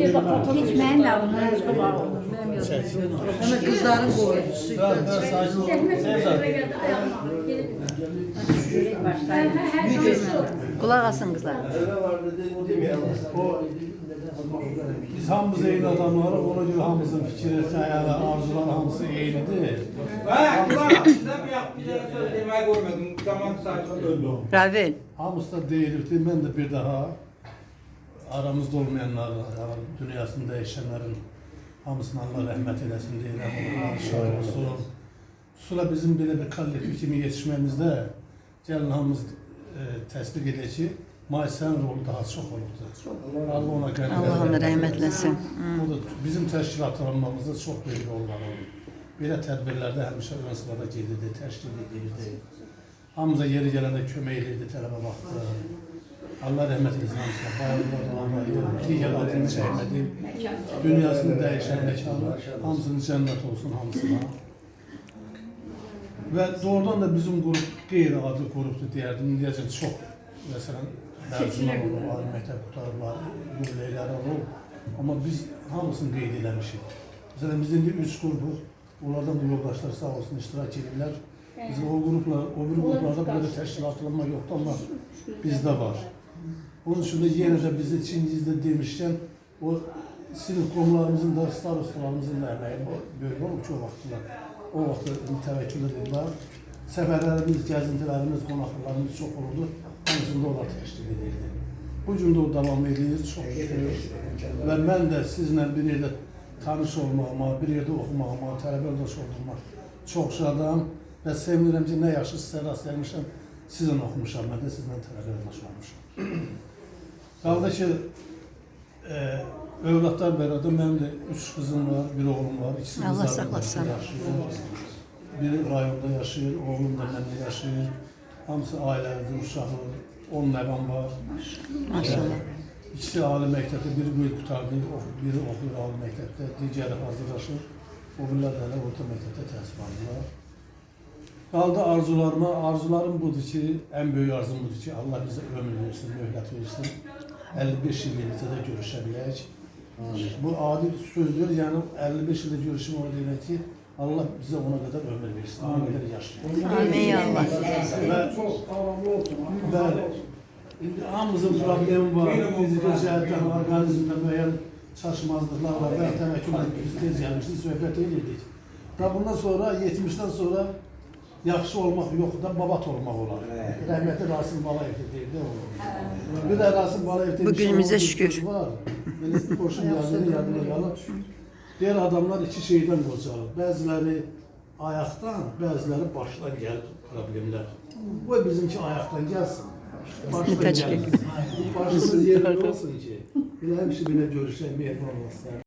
Hiç mənim də bundan çıxıb aldım. Mənim yoxdur. Ona kızların boyusu. Qulaq asın qızlar. Biz hamımız eyni adamlarıq, ona görə hamımızın fikri, xəyali, arzular hamısı eynidir. Ravil. Hamısı da deyilirdi, mən də bir daha aramızda olmayanlar, dünyasını dəyişənlərin hamısına Allah rəhmət eləsin deyirəm, onlar şad olsun. Sonra bizim belə bir kollektiv kimi yetişmemizdə gəlin hamımız təsdiq edək ki, Maysənin rolu daha çox olubdur. Allah ona qəbul Allah ona rəhmətləsin. O da bizim təşkilatlanmamızda çox böyük rol var onun. Belə tədbirlərdə həmişə ön sırada gedirdi, təşkil edirdi. Hamıza yeri gələndə kömək edirdi tələbə vaxtı. Allah rəhmət eləsin hamısına. Bayramlar, digər adını çəkmədi. Dünyasını dəyişən məkanı, hamısının cənnət olsun hamısına. Və doğrudan da bizim qrup qeyri-adi qrupdur deyərdim. Deyəcək çox, məsələn, məzunlar olur, ali məktəb qutarıblar, yürüləkləri olur. Amma biz hamısını qeyd eləmişik. Məsələn, biz indi 3 qrupuq, onlardan da yoldaşlar sağ olsun iştirak edirlər. Bizim o qrupla, o bir qruplarda böyle təşkilatlanma yoxdur, amma bizdə var. Onun üçün də yenə də bizi Çingizdə demişkən, o sinif qomlarımızın da, starostalarımızın da əməyi böyük olub ki, o vaxtlar. O vaxtda təvəkkül edirlər. Səfərlərimiz, gəzintilərimiz, qonaqlarımız çox olurdu. Hamısında onlar təşkil edirdi. Bu gün də o davam edir, çox şükür. Və mən də sizlə bir yerdə tanış olmağıma, bir yerdə oxumağıma, tələbə yoldaş olmağıma çox şadam. Və sevinirəm ki, nə yaxşı sizə rast gəlmişəm, sizlə oxumuşam, mən də sizlə tələbə yoldaş olmuşam. Qaldı ki, övladlar bərabər, mənim də 3 qızım var, bir oğlum var, ikisi Allah saxlasın. Biri rayonda yaşayır, oğlum da məndə yaşayır. Hamısı ailəlidir, uşaqlar, 10 nəvəm var. Maşallah. İkisi ali məktəbdə, biri bu il qutardı, biri oxuyur ali məktəbdə, digəri hazırlaşır. O birlər də hələ orta məktəbdə təhsil alırlar. Qaldı arzularıma, arzularım budur ki, ən böyük arzum budur ki, Allah bizə ömür versin, möhlət versin. 55 il birlikdə də görüşə bilək. Bu adi sözdür, yəni 55 ildə görüşüm o demək ki, Allah bizə ona qədər ömür versin, ona qədər yaşayın. Amin ya Allah. Bəli, indi hamımızın problemi var, fiziki cəhətdən, orqanizmdə müəyyən çaşmazlıqlar var. Ben təməkkürlə biz tez gəlmişdik, söhbət edirdik. Da bundan sonra, 70'den sonra yaxşı olmaq yoxdur da, babat olmaq olar. Rəhmətli Rasim Balayev de deyildi o. Bir də Rasim Balayev demiş. Bu günümüzə şükür. Belə qoşun yadına qalır. Diğer adamlar iki şeydən qocalır. Bəziləri ayaqdan, bəziləri başdan gəlir problemlər. Bu bizimki ayaqdan gəlsin. Başdan gəlsin. Başımız yerində olsun ki, elə həmişə belə görüşək, mehman olsun.